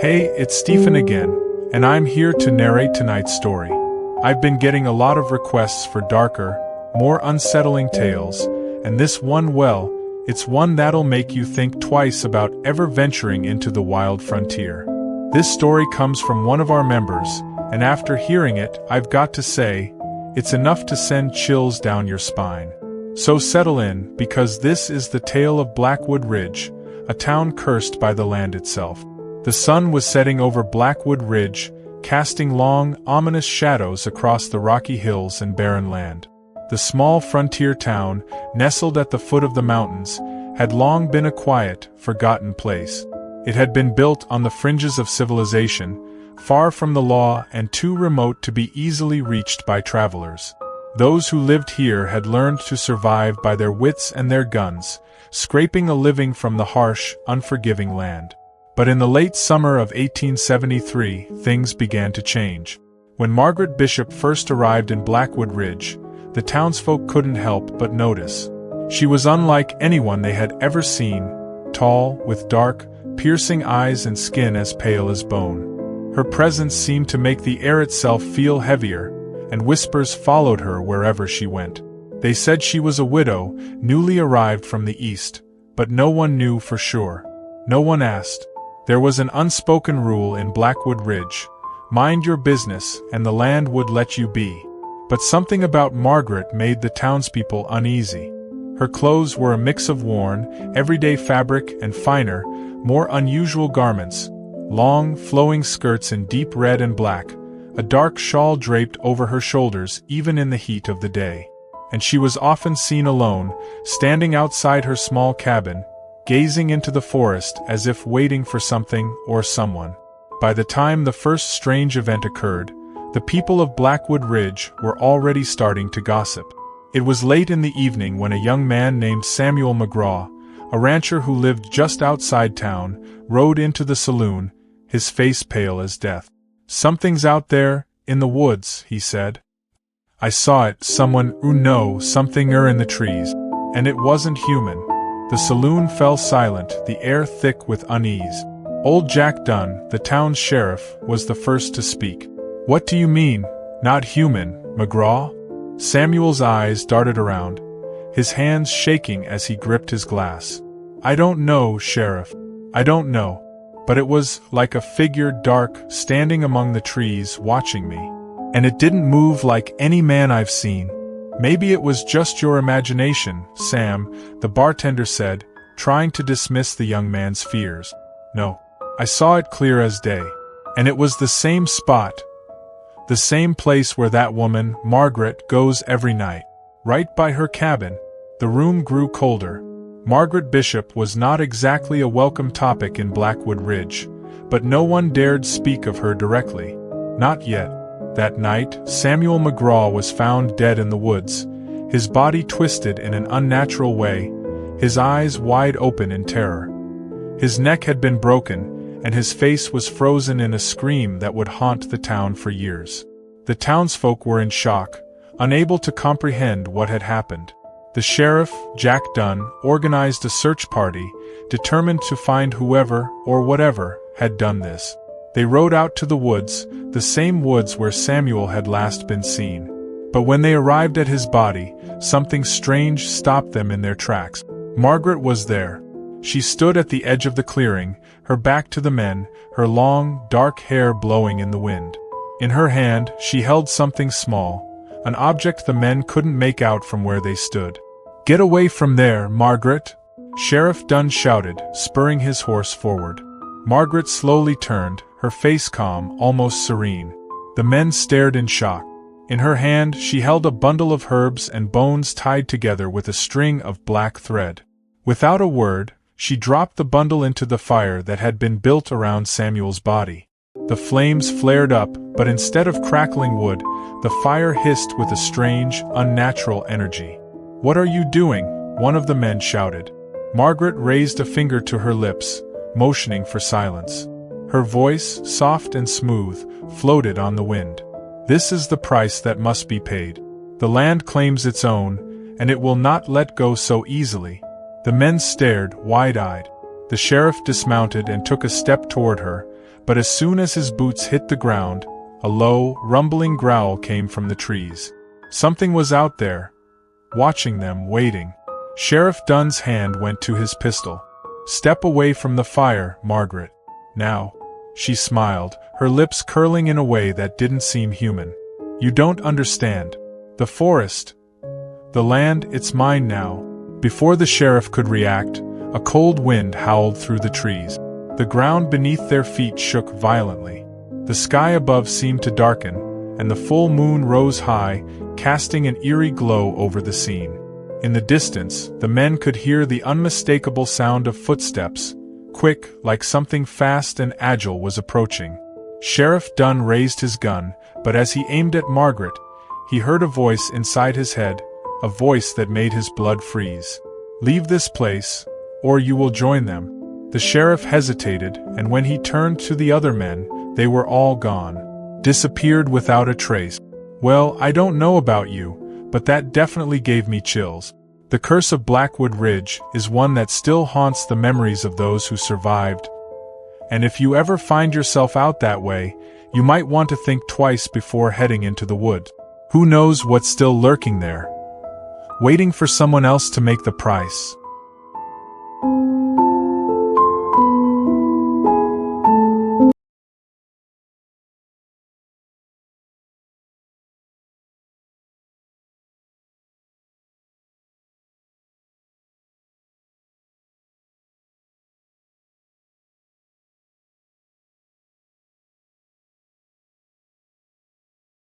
Hey, it's Stephen again, and I'm here to narrate tonight's story. I've been getting a lot of requests for darker, more unsettling tales, and this one, well, it's one that'll make you think twice about ever venturing into the wild frontier. This story comes from one of our members, and after hearing it, I've got to say, it's enough to send chills down your spine. So settle in, because this is the tale of Blackwood Ridge, a town cursed by the land itself. The sun was setting over Blackwood Ridge, casting long, ominous shadows across the rocky hills and barren land. The small frontier town, nestled at the foot of the mountains, had long been a quiet, forgotten place. It had been built on the fringes of civilization, far from the law and too remote to be easily reached by travelers. Those who lived here had learned to survive by their wits and their guns, scraping a living from the harsh, unforgiving land. But in the late summer of 1873, things began to change. When Margaret Bishop first arrived in Blackwood Ridge, the townsfolk couldn't help but notice. She was unlike anyone they had ever seen, tall, with dark, piercing eyes and skin as pale as bone. Her presence seemed to make the air itself feel heavier, and whispers followed her wherever she went. They said she was a widow, newly arrived from the east, but no one knew for sure. No one asked. There was an unspoken rule in Blackwood Ridge: mind your business and the land would let you be. But something about Margaret made the townspeople uneasy. Her clothes were a mix of worn, everyday fabric and finer, more unusual garments, long, flowing skirts in deep red and black, a dark shawl draped over her shoulders even in the heat of the day. And she was often seen alone, standing outside her small cabin, gazing into the forest as if waiting for something or someone. By the time the first strange event occurred, the people of Blackwood Ridge were already starting to gossip. It was late in the evening when a young man named Samuel McGraw, a rancher who lived just outside town, rode into the saloon, his face pale as death. "Something's out there, in the woods," he said. "I saw it, something in the trees. And it wasn't human." The saloon fell silent, the air thick with unease. Old Jack Dunn, the town's sheriff, was the first to speak. "What do you mean, not human, McGraw?" Samuel's eyes darted around, his hands shaking as he gripped his glass. "I don't know, Sheriff. I don't know. But it was like a figure, dark, standing among the trees, watching me. And it didn't move like any man I've seen." "Maybe it was just your imagination, Sam," the bartender said, trying to dismiss the young man's fears. "No. I saw it clear as day. And it was the same spot. The same place where that woman, Margaret, goes every night. Right by her cabin." The room grew colder. Margaret Bishop was not exactly a welcome topic in Blackwood Ridge, but no one dared speak of her directly. Not yet. That night, Samuel McGraw was found dead in the woods, his body twisted in an unnatural way, his eyes wide open in terror. His neck had been broken, and his face was frozen in a scream that would haunt the town for years. The townsfolk were in shock, unable to comprehend what had happened. The sheriff, Jack Dunn, organized a search party, determined to find whoever, or whatever, had done this. They rode out to the woods, the same woods where Samuel had last been seen. But when they arrived at his body, something strange stopped them in their tracks. Margaret was there. She stood at the edge of the clearing, her back to the men, her long, dark hair blowing in the wind. In her hand, she held something small, an object the men couldn't make out from where they stood. "Get away from there, Margaret!" Sheriff Dunn shouted, spurring his horse forward. Margaret slowly turned, her face calm, almost serene. The men stared in shock. In her hand, she held a bundle of herbs and bones tied together with a string of black thread. Without a word, she dropped the bundle into the fire that had been built around Samuel's body. The flames flared up, but instead of crackling wood, the fire hissed with a strange, unnatural energy. "What are you doing?" one of the men shouted. Margaret raised a finger to her lips, motioning for silence. Her voice, soft and smooth, floated on the wind. "This is the price that must be paid. The land claims its own, and it will not let go so easily." The men stared, wide-eyed. The sheriff dismounted and took a step toward her, but as soon as his boots hit the ground, a low, rumbling growl came from the trees. Something was out there, watching them, waiting. Sheriff Dunn's hand went to his pistol. "Step away from the fire, Margaret. Now." She smiled, her lips curling in a way that didn't seem human. "You don't understand. The forest, the land, it's mine now." Before the sheriff could react, a cold wind howled through the trees. The ground beneath their feet shook violently. The sky above seemed to darken, and the full moon rose high, casting an eerie glow over the scene. In the distance, the men could hear the unmistakable sound of footsteps, quick, like something fast and agile was approaching. Sheriff Dunn raised his gun, but as he aimed at Margaret, he heard a voice inside his head, a voice that made his blood freeze. "Leave this place, or you will join them." The sheriff hesitated, and when he turned to the other men, they were all gone. Disappeared without a trace. "Well, I don't know about you, but that definitely gave me chills. The curse of Blackwood Ridge is one that still haunts the memories of those who survived. And if you ever find yourself out that way, you might want to think twice before heading into the woods. Who knows what's still lurking there, waiting for someone else to make the price."